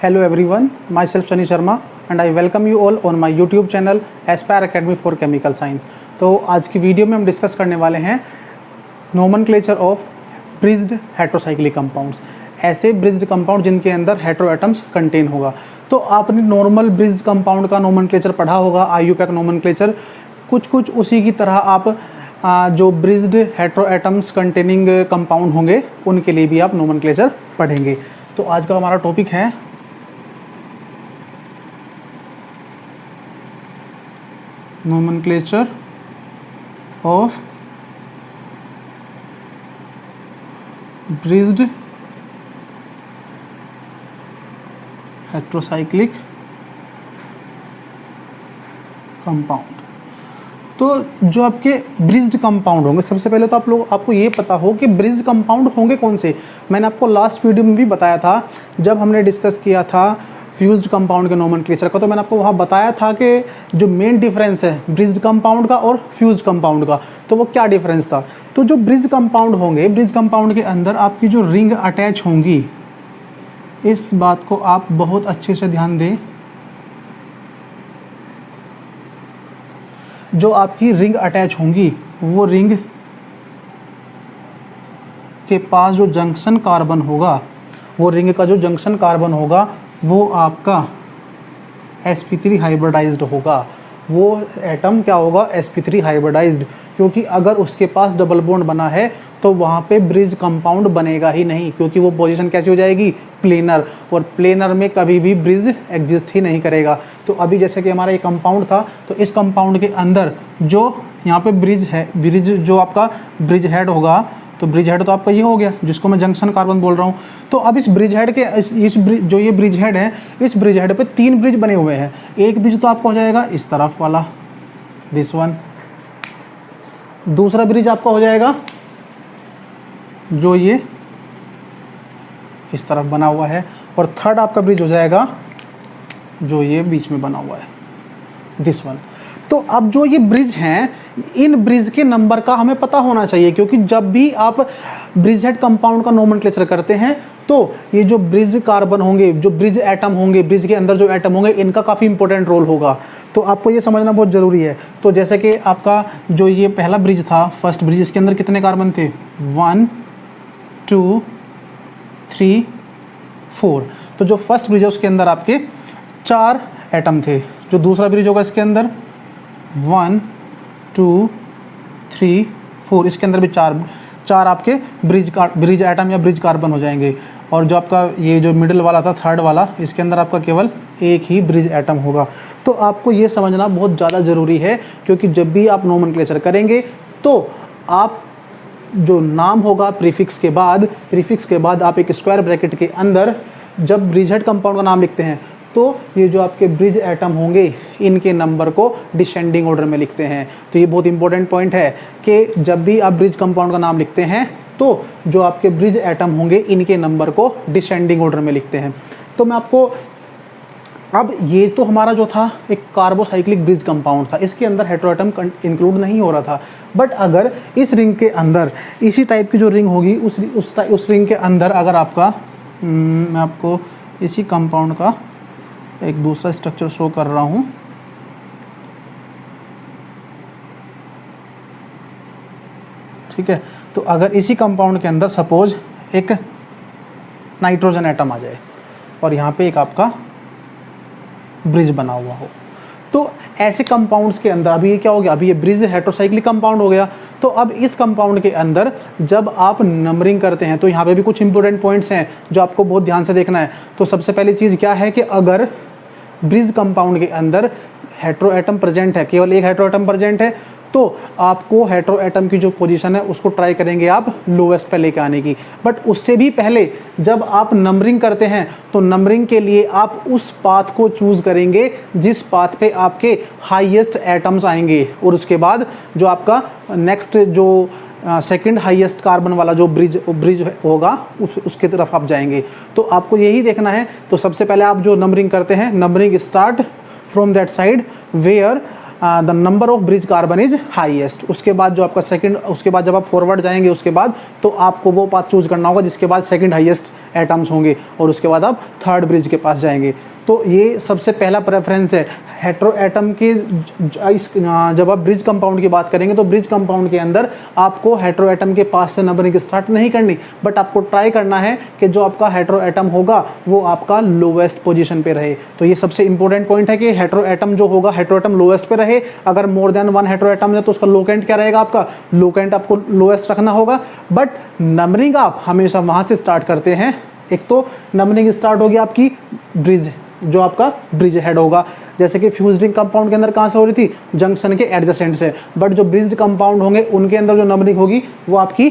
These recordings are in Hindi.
Hello everyone, myself Sunny Sharma and I welcome you all on my YouTube channel Aspire Academy for Chemical Science। तो आज की वीडियो में हम डिस्कस करने वाले हैं nomenclature of bridged heterocyclic compounds, ऐसे ब्रिज्ड कंपाउंड जिनके अंदर हेट्रो एटम्स कंटेन होगा। तो आपने नॉर्मल ब्रिज्ड कंपाउंड का नोमेनक्लेचर पढ़ा होगा, IUPAC नोमेनक्लेचर, कुछ उसी की तरह आप जो bridged hetero atoms containing compound होंगे उनके लिए भी आप नोमेनक्लेचर पढ़ेंगे। तो आज का हमारा टॉपिक है nomenclature of bridged heterocyclic compound. तो जो आपके ब्रिज्ड कंपाउंड होंगे, सबसे पहले तो आपको ये पता हो कि ब्रिज्ड कंपाउंड होंगे कौन से। मैंने आपको लास्ट वीडियो में भी बताया था, जब हमने डिस्कस किया था फ्यूज्ड कंपाउंड के नोमेनक्लेचर का, तो मैंने आपको वहाँ बताया था कि जो मेन डिफरेंस है ब्रिज्ड कंपाउंड का और फ्यूज्ड कंपाउंड का, तो वो क्या डिफरेंस था। तो जो ब्रिज्ड कंपाउंड होंगे, ब्रिज्ड कंपाउंड के अंदर आपकी जो रिंग अटैच होंगी, इस बात को आप बहुत अच्छे से ध्यान दें। जो आपकी रिंग अटैच होंगी, वो रिंग के पास जो जंक्शन कार्बन होगा, वो रिंग का जो जंक्शन कार्बन होगा वो आपका sp3 हाइब्रिडाइज्ड होगा। वो एटम क्या होगा, sp3 हाइब्रिडाइज्ड, क्योंकि अगर उसके पास डबल बॉन्ड बना है तो वहाँ पे ब्रिज कंपाउंड बनेगा ही नहीं, क्योंकि वो पोजीशन कैसी हो जाएगी, प्लेनर, और प्लेनर में कभी भी ब्रिज एग्जिस्ट ही नहीं करेगा। तो अभी जैसे कि हमारा ये कंपाउंड था, तो इस कंपाउंड के अंदर जो यहाँ पे ब्रिज है, ब्रिज जो आपका ब्रिज हेड होगा, तो ब्रिज हेड तो आपका ये हो गया जिसको मैं जंक्शन कार्बन बोल रहा हूँ। तो अब इस ब्रिज हेड के जो ये ब्रिज हेड है, इस ब्रिज हेड पे 3 ब्रिज बने हुए हैं। एक ब्रिज तो आपका हो जाएगा इस तरफ वाला, दिस वन। दूसरा ब्रिज आपका हो जाएगा जो ये इस तरफ बना हुआ है, और थर्ड आपका ब्रिज हो जाएगा जो ये बीच में बना हुआ है, दिस वन। तो अब जो ये ब्रिज हैं, इन ब्रिज के नंबर का हमें पता होना चाहिए, क्योंकि जब भी आप ब्रिज हेड कंपाउंड का नोमेनक्लेचर करते हैं तो ये जो ब्रिज कार्बन होंगे, जो ब्रिज एटम होंगे, ब्रिज के अंदर जो एटम होंगे, इनका काफ़ी इंपॉर्टेंट रोल होगा। तो आपको ये समझना बहुत ज़रूरी है। तो जैसे कि आपका जो ये पहला ब्रिज था, फर्स्ट ब्रिज, इसके अंदर कितने कार्बन थे, 1 2 3 4। तो जो फर्स्ट ब्रिज है उसके अंदर आपके 4 एटम थे। जो दूसरा ब्रिज होगा इसके अंदर 1 2 3 4, इसके अंदर भी 4 आपके ब्रिज एटम या ब्रिज कार्बन हो जाएंगे। और जो आपका ये जो मिडिल वाला था, थर्ड वाला, इसके अंदर आपका केवल एक ही ब्रिज एटम होगा। तो आपको ये समझना बहुत ज़्यादा ज़रूरी है, क्योंकि जब भी आप नोमेनक्लेचर करेंगे तो आप जो नाम होगा प्रीफिक्स के बाद आप एक स्क्वायर ब्रैकेट के अंदर जब ब्रिज हेड कंपाउंड का नाम लिखते हैं, तो ये जो आपके ब्रिज एटम होंगे, इनके नंबर को डिसेंडिंग ऑर्डर में लिखते हैं। तो ये बहुत इंपॉर्टेंट पॉइंट है कि जब भी आप ब्रिज कंपाउंड का नाम लिखते हैं तो जो आपके ब्रिज एटम होंगे, इनके नंबर को डिसेंडिंग ऑर्डर में लिखते हैं। तो मैं आपको, अब ये तो हमारा जो था एक कार्बोसाइक्लिक ब्रिज कंपाउंड था, इसके अंदर हेट्रो एटम इंक्लूड नहीं हो रहा था। बट अगर इस रिंग के अंदर इसी टाइप की जो रिंग होगी, उस रिंग के अंदर अगर आपका, मैं आपको इसी कंपाउंड का एक दूसरा स्ट्रक्चर शो कर रहा हूँ। ठीक है, तो अगर इसी कंपाउंड के अंदर सपोज एक नाइट्रोजन एटम आ जाए और यहाँ पे एक आपका ब्रिज बना हुआ हो, तो ऐसे कंपाउंड्स के अंदर अभी ये क्या हो गया, अभी ये ब्रिज हेट्रोसाइक्लिक कंपाउंड हो गया। तो अब इस कंपाउंड के अंदर जब आप नंबरिंग करते हैं, तो यहाँ पे भी कुछ इंपॉर्टेंट पॉइंट्स हैं जो आपको बहुत ध्यान से देखना है। तो सबसे पहली चीज़ क्या है कि अगर ब्रिज कंपाउंड के अंदर हेट्रो एटम प्रेजेंट है, केवल एक हेट्रो एटम प्रेजेंट है, तो आपको हेट्रो एटम की जो पोजीशन है उसको ट्राई करेंगे आप लोवेस्ट पे लेके आने की। बट उससे भी पहले जब आप नंबरिंग करते हैं, तो नंबरिंग के लिए आप उस पाथ को चूज करेंगे जिस पाथ पे आपके हाईएस्ट एटम्स आएंगे, और उसके बाद जो आपका नेक्स्ट जो सेकंड हाईएस्ट कार्बन वाला जो ब्रिज होगा उसके तरफ आप जाएंगे। तो आपको यही देखना है। तो सबसे पहले आप जो नंबरिंग करते हैं, numbering start from that side where the number of bridge carbon is highest. उसके बाद जो आपका सेकंड, उसके बाद जब आप फॉरवर्ड जाएंगे उसके बाद, तो आपको वो पाथ चूज करना होगा जिसके बाद सेकंड हाईएस्ट एटम्स होंगे और उसके बाद आप थर्ड ब्रिज के पास जाएंगे। तो ये सबसे पहला प्रेफरेंस है हेट्रो एटम के। जब आप ब्रिज कंपाउंड की बात करेंगे तो ब्रिज कंपाउंड के अंदर आपको हेट्रो एटम के पास से नंबरिंग स्टार्ट नहीं करनी, बट आपको ट्राई करना है कि जो आपका हेट्रो एटम होगा वो आपका लोवेस्ट पोजीशन पे रहे। तो ये सबसे इंपॉर्टेंट पॉइंट है कि हेट्रो एटम जो होगा, हेट्रो एटम लोवेस्ट पे रहे। अगर more than one hetero atom है तो उसका लोकेंट क्या रहेगा, आपका लोकेंट आपको लोवेस्ट रखना होगा। बट नंबरिंग आप हमेशा वहां से स्टार्ट करते हैं। एक तो नंबरिंग स्टार्ट होगी आपकी ब्रिज, जो आपका ब्रिज हेड होगा, जैसे कि फ्यूज्ड रिंग कंपाउंड के अंदर कहाँ से हो रही थी, जंक्शन के एडजेसेंट से। बट जो ब्रिज्ड कंपाउंड होंगे उनके अंदर जो नंबरिंग होगी वो आपकी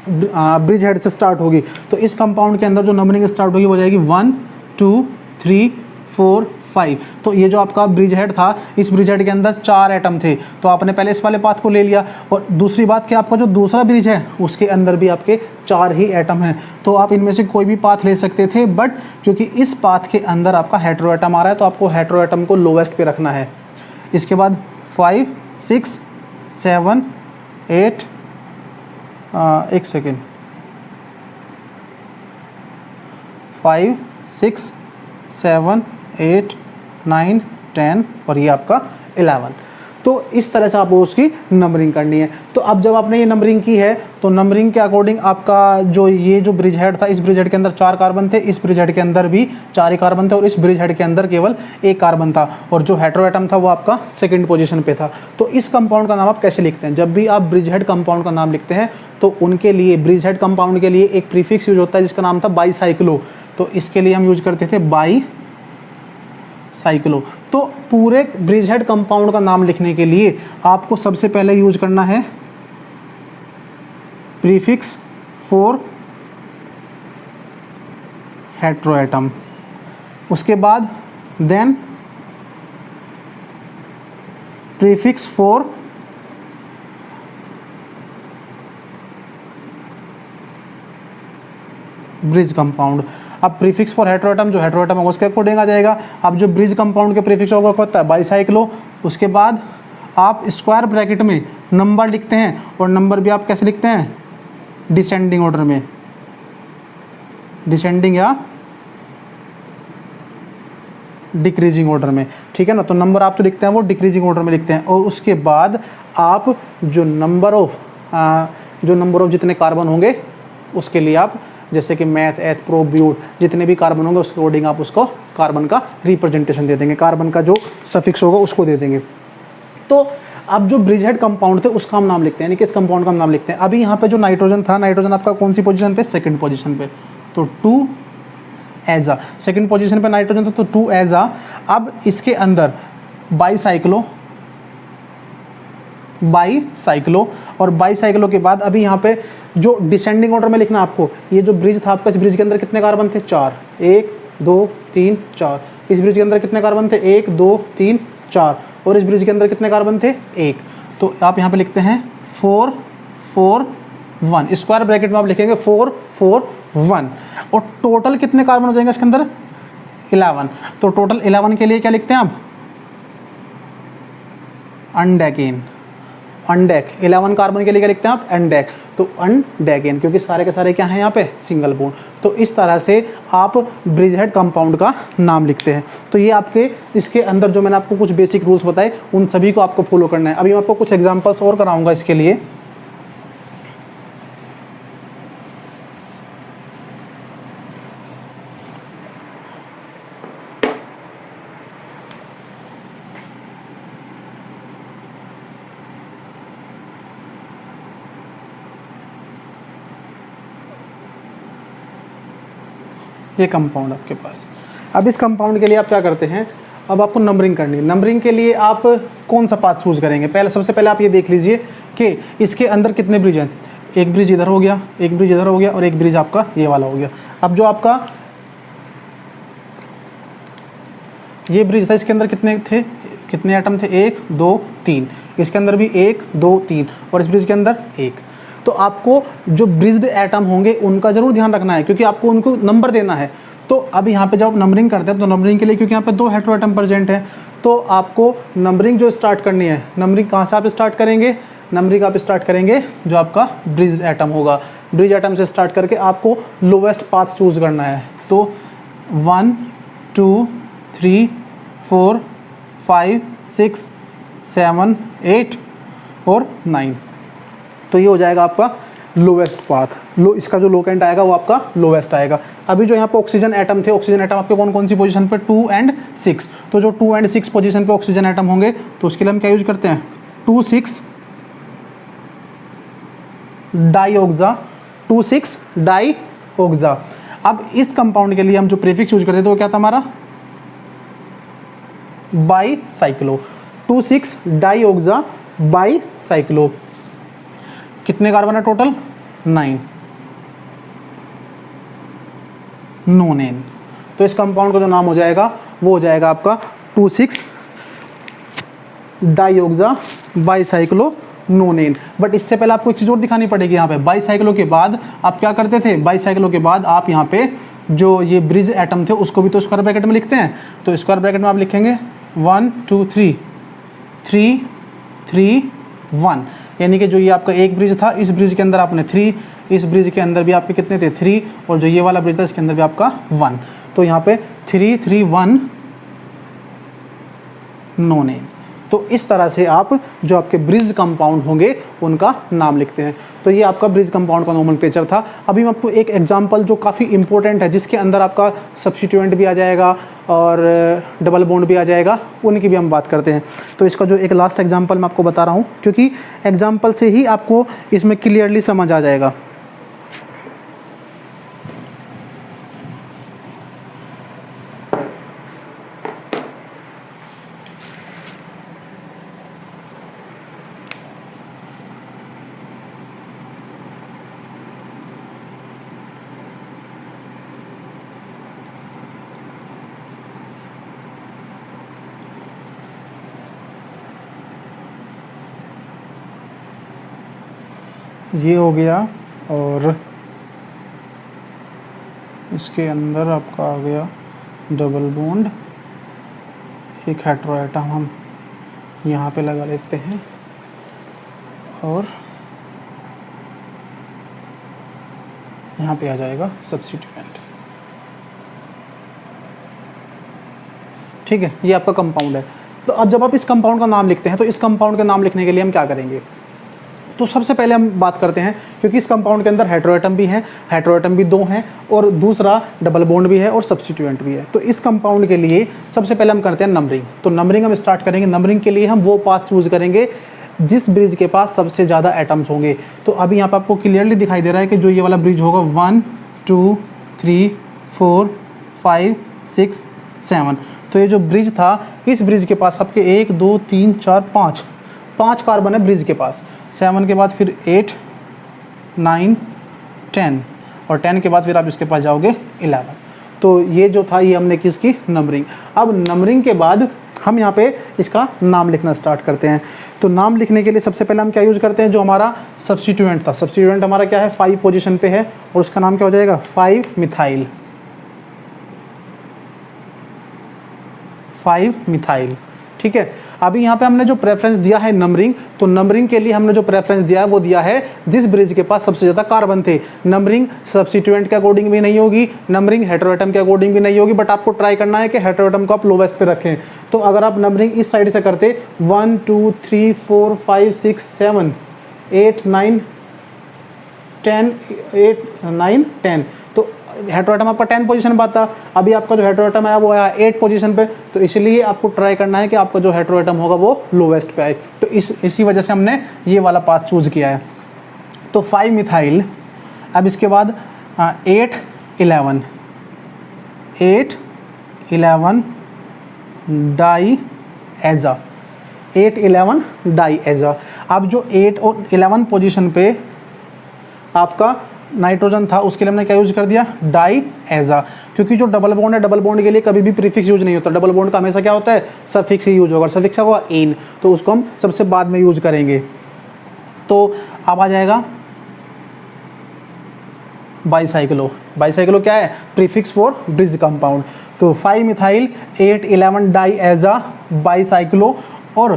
ब्रिज हेड से स्टार्ट होगी। तो इस कंपाउंड के अंदर जो नंबरिंग स्टार्ट होगी वो जाएगी 1 2 3 4 5। तो ये जो आपका ब्रिज हेड था, इस ब्रिज हेड के अंदर 4 एटम थे, तो आपने पहले इस वाले पाथ को ले लिया। और दूसरी बात कि आपका जो दूसरा ब्रिज है उसके अंदर भी आपके 4 ही एटम हैं, तो आप इनमें से कोई भी पाथ ले सकते थे। बट क्योंकि इस पाथ के अंदर आपका हेट्रो एटम आ रहा है तो आपको हेट्रो एटम को लोवेस्ट पे रखना है। इसके बाद 5 6 7 8 एक सेकेंड 5 6 7 8 9 10 और ये आपका 11। तो इस तरह से आपको उसकी नंबरिंग करनी है। तो अब जब आपने ये नंबरिंग की है तो नंबरिंग के अकॉर्डिंग आपका जो ये जो ब्रिज हेड था, इस ब्रिज हेड के अंदर 4 कार्बन थे, इस ब्रिज हेड के अंदर भी 4 ही कार्बन थे और इस ब्रिज हेड के अंदर केवल 1 कार्बन था। और जो हेट्रो एटम था वो आपका सेकंड पोजीशन पे था। तो इस कंपाउंड का नाम आप कैसे लिखते हैं, जब भी आप ब्रिज हेड कंपाउंड का नाम लिखते हैं तो उनके लिए, ब्रिज हेड कंपाउंड के लिए एक प्रीफिक्स यूज होता है जिसका नाम था बाईसाइक्लो। तो इसके लिए हम यूज करते थे बाईसाइक्लो। तो पूरे ब्रिज हेड कंपाउंड का नाम लिखने के लिए आपको सबसे पहले यूज करना है प्रीफिक्स फॉर हेट्रो एटम, उसके बाद then prefix for bridge compound. अब प्रीफिक्स फॉर हेट्रो एटम, जो हेट्रो एटम होगा उसके अकॉर्डिंग आ जाएगा। अब जो ब्रिज कंपाउंड के प्रीफिक्स होगा होता है बाईसाइक्लो। उसके बाद आप स्क्वायर ब्रैकेट में नंबर लिखते हैं और नंबर भी आप कैसे लिखते हैं, डिसेंडिंग ऑर्डर में, डिसेंडिंग या डिक्रीजिंग ऑर्डर में, ठीक है ना। तो नंबर आप जो लिखते हैं वो डिक्रीजिंग ऑर्डर में लिखते हैं। और उसके बाद आप जो नंबर ऑफ जितने कार्बन होंगे उसके लिए आप, जैसे कि मैथ एथ प्रो ब्यूट, जितने भी कार्बन होंगे उसके अकॉर्डिंग आप उसको कार्बन का रिप्रेजेंटेशन दे देंगे, कार्बन का जो सफिक्स होगा उसको दे देंगे। तो अब जो ब्रिज हेड कंपाउंड थे उसका हम नाम लिखते हैं, यानी कि इस कंपाउंड का हम नाम लिखते हैं। अभी यहाँ पे जो नाइट्रोजन था, नाइट्रोजन आपका कौन सी पोजीशन पे, सेकंड पोजीशन पे, तो 2 एजा, सेकंड पोजीशन पे नाइट्रोजन था तो 2 एजा। अब इसके अंदर बाईसाइक्लो और बाईसाइक्लो के बाद अभी यहाँ पे जो डिसेंडिंग ऑर्डर में लिखना आपको, ये जो ब्रिज था आपका, इस ब्रिज के अंदर कितने कार्बन थे, 4, 1 2 3 4। इस ब्रिज के अंदर कितने कार्बन थे, 1 2 3 4। और इस ब्रिज के अंदर कितने कार्बन थे, 1। तो आप यहाँ पे लिखते हैं 4 4 1, स्क्वायर ब्रैकेट में आप लिखेंगे 4 4 1। और टोटल कितने कार्बन हो जाएंगे इसके अंदर, 11। तो टोटल 11 के लिए क्या लिखते हैं आप, अनडेकेन, अनडेक। 11 कार्बन के लिए क्या लिखते हैं आप, अनडेक। तो अनडेकेन, क्योंकि सारे के सारे क्या हैं यहाँ पे, सिंगल बॉन्ड। तो इस तरह से आप ब्रिज हेड कंपाउंड का नाम लिखते हैं। तो ये आपके इसके अंदर जो मैंने आपको कुछ बेसिक रूल्स बताए उन सभी को आपको फॉलो करना है। अभी मैं आपको कुछ एग्जांपल्स और कराऊंगा इसके लिए। ये कंपाउंड आपके पास। अब इस कंपाउंड के लिए आप क्या करते हैं, अब आपको नंबरिंग करनी है। नंबरिंग के लिए आप कौन सा पाथ चूज करेंगे, पहले सबसे पहले आप ये देख लीजिए कि इसके अंदर कितने ब्रिज हैं। एक ब्रिज इधर हो गया, एक ब्रिज इधर हो गया और एक ब्रिज आपका ये वाला हो गया। अब जो आपका ये ब्रिज था इसके अंदर कितने थे, कितने एटम थे, 1 2 3। इसके अंदर भी 1 2 3 और इस ब्रिज के अंदर 1। तो आपको जो ब्रिज्ड एटम होंगे उनका जरूर ध्यान रखना है क्योंकि आपको उनको नंबर देना है। तो अब यहाँ पे जब आप नंबरिंग करते हैं तो नंबरिंग के लिए, क्योंकि यहाँ पे 2 हेट्रो एटम प्रेजेंट है, तो आपको नंबरिंग जो स्टार्ट करनी है, नंबरिंग कहाँ से आप स्टार्ट करेंगे, नंबरिंग आप स्टार्ट करेंगे जो आपका ब्रिज एटम होगा। ब्रिज एटम से स्टार्ट करके आपको लोवेस्ट पाथ चूज करना है। तो 1 2 3 4 5 6 7 8 और 9। तो ये हो जाएगा आपका लोवेस्ट पाथ। इसका जो लोकेंट आएगा वो आपका लोवेस्ट आएगा। अभी जो यहाँ पे ऑक्सीजन एटम थे, ऑक्सीजन एटम आपके कौन कौन सी पोजीशन पे, 2 और 6। तो जो 2 और 6 पोजीशन पे ऑक्सीजन एटम होंगे तो उसके लिए हम क्या यूज करते हैं, 2,6 डाईऑक्सा, 2,6 डाईऑक्सा। अब इस कंपाउंड के लिए हम जो प्रीफिक्स यूज करते थे वो क्या था हमारा, बाईसाइक्लो, 2,6 डाईऑक्सा बाईसाइक्लो। कितने कार्बन है टोटल, 9 नोनेन। तो इस कंपाउंड का जो नाम हो जाएगा वो हो जाएगा आपका 2,6 डाईऑक्सा बाईसाइक्लो नोनेन। बट इससे पहले आपको एक चीज और दिखानी पड़ेगी। यहाँ पे बाईसाइक्लो के बाद आप क्या करते थे, बाईसाइक्लो के बाद आप यहाँ पे जो ये ब्रिज एटम थे उसको भी तो स्क्वायर ब्रैकेट में लिखते हैं। तो स्क्वायर ब्रैकेट में आप लिखेंगे 1 2 3 3 3 1, यानी कि जो ये आपका एक ब्रिज था, इस ब्रिज के अंदर आपने 3, इस ब्रिज के अंदर भी आपके कितने थे 3, और जो ये वाला ब्रिज था इसके अंदर भी आपका 1। तो यहाँ पे 3 3 1 नोनेन। तो इस तरह से आप जो आपके ब्रिज कंपाउंड होंगे उनका नाम लिखते हैं। तो ये आपका ब्रिज कंपाउंड का नोमेनक्लेचर था। अभी मैं आपको एक एग्जांपल जो काफ़ी इंपॉर्टेंट है, जिसके अंदर आपका सब्स्टिट्यूएंट भी आ जाएगा और डबल बॉन्ड भी आ जाएगा, उनकी भी हम बात करते हैं। तो इसका जो एक लास्ट एग्जांपल मैं आपको बता रहा हूँ, क्योंकि एग्जांपल से ही आपको इसमें क्लियरली समझ आ जाएगा। ये हो गया, और इसके अंदर आपका आ गया डबल बॉन्ड, एक हेटेरो एटम हम यहाँ पे लगा लेते हैं, और यहाँ पे आ जाएगा सब्स्टिट्यूएंट। ठीक है, ये आपका कंपाउंड है। तो अब जब आप इस कंपाउंड का नाम लिखते हैं तो इस कंपाउंड का नाम लिखने के लिए हम क्या करेंगे, तो सबसे पहले हम बात करते हैं, क्योंकि इस कंपाउंड के अंदर हेटेरो एटम भी है, हेटेरो एटम भी 2 हैं, और दूसरा डबल बॉन्ड भी है और सब्स्टिट्यूएंट भी है। तो इस कंपाउंड के लिए सबसे पहले हम करते हैं नंबरिंग। तो नंबरिंग हम स्टार्ट करेंगे। नंबरिंग के लिए हम वो पाथ चूज करेंगे जिस ब्रिज के पास सबसे ज़्यादा एटम्स होंगे। तो अभी यहाँ पर आपको क्लियरली दिखाई दे रहा है कि जो ये वाला ब्रिज होगा 1 2 3 4 5 6 7। तो ये जो ब्रिज था, इस ब्रिज के पास आपके 1 2 3 4 5 कार्बन है ब्रिज के पास। 7 के बाद फिर 8 9 10, और 10 के बाद फिर आप इसके पास जाओगे 11। तो ये जो था ये हमने किसकी, नंबरिंग। अब नंबरिंग के बाद हम यहाँ पे इसका नाम लिखना स्टार्ट करते हैं। तो नाम लिखने के लिए सबसे पहले हम क्या यूज़ करते हैं, जो हमारा सब्स्टिट्यूएंट था, सब्स्टिट्यूएंट हमारा क्या है, 5 पोजीशन पे है, और उसका नाम क्या हो जाएगा, 5 मिथाइल। 5 मिथाइल। ठीक है, अभी यहाँ पे हमने जो प्रेफरेंस दिया है नंबरिंग, तो नंबरिंग के लिए हमने जो प्रेफरेंस दिया है वो दिया है जिस ब्रिज के पास सबसे ज़्यादा कार्बन थे। नंबरिंग सब्स्टिट्यूएंट के अकॉर्डिंग भी नहीं होगी, नंबरिंग हेटेरोएटम के अकॉर्डिंग भी नहीं होगी, बट आपको ट्राई करना है कि हेटेरोएटम को आप लोवेस्ट पे रखें। तो अगर आप नंबरिंग इस साइड से करते 1 2 3 4 5 6 7 8 9 10 8 9 10, तो हेटेरोएटम आपका 10 पोजीशन पर था। अभी आपका जो हेटेरोएटम आया वो आया 8 पोजीशन पे, तो इसलिए आपको ट्राई करना है कि आपका जो हेटेरोएटम होगा वो लोवेस्ट पे आए। तो इसी वजह से हमने ये वाला पाथ चूज किया है। तो 5 मिथाइल। अब इसके बाद 8 11 डाई एजा, 8 11 डाई एजा। अब जो 8 और 11 पोजीशन पे आपका नाइट्रोजन था, उसके लिए हमने क्या यूज कर दिया, डाई एजा, क्योंकि जो डबल बॉन्ड है, डबल बॉन्ड के लिए कभी भी प्रीफिक्स यूज नहीं होता। डबल बॉन्ड का हमेशा क्या होता है, सफिक्स ही यूज होगा, सफिक्स होगा एन, तो उसको हम सबसे बाद में यूज करेंगे। तो अब आ जाएगा बाईसाइक्लो। बाईसाइक्लो क्या है, प्रीफिक्स फॉर ब्रिज कंपाउंड। तो 5 मिथाइल 8 11 डाई एजा बाईसाइक्लो। और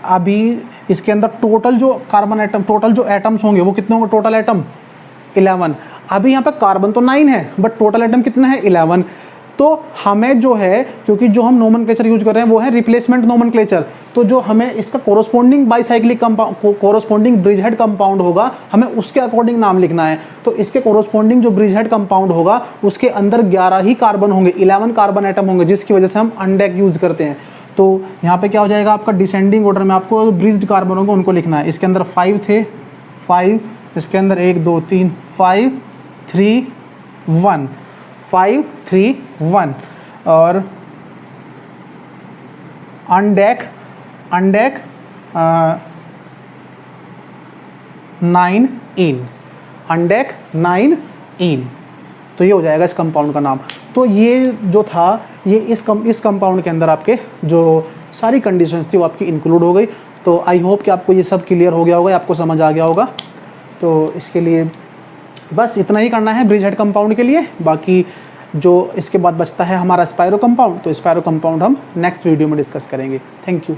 अभी इसके अंदर टोटल जो कार्बन एटम, टोटल जो एटम्स होंगे वो कितने होंगे, टोटल एटम 11। अभी यहाँ पे कार्बन तो 9 है बट टोटल एटम कितना है, 11। तो हमें जो है, क्योंकि जो हम नोमेनक्लेचर यूज कर रहे हैं वो है रिप्लेसमेंट नोमेनक्लेचर, तो जो हमें इसका corresponding bicyclic compound, corresponding bridgehead compound होगा, हमें उसके अकॉर्डिंग नाम लिखना है। तो इसके कोरोस्पोंडिंग जो ब्रिजहेड कंपाउंड होगा उसके अंदर 11 ही कार्बन होंगे, 11 कार्बन एटम होंगे, जिसकी वजह से हम अनडेक यूज करते हैं। तो यहाँ पे क्या हो जाएगा आपका, डिसेंडिंग ऑर्डर में आपको ब्रिज्ड कार्बन होंगे उनको लिखना है। इसके अंदर 5 थे, 5, इसके अंदर 1 2 3, 5 3 1, 5 3 1, और अनडेक 9 इन, अनडेक 9 इन। तो ये हो जाएगा इस कंपाउंड का नाम। तो ये जो था ये इस कंपाउंड के अंदर आपके जो सारी कंडीशंस थी वो आपकी इंक्लूड हो गई। तो आई होप कि आपको ये सब क्लियर हो गया होगा, आपको समझ आ गया होगा। तो इसके लिए बस इतना ही करना है ब्रिजहेड कंपाउंड के लिए। बाकी जो इसके बाद बचता है हमारा स्पायरो कंपाउंड, तो स्पायरो कंपाउंड हम नेक्स्ट वीडियो में डिस्कस करेंगे। Thank you.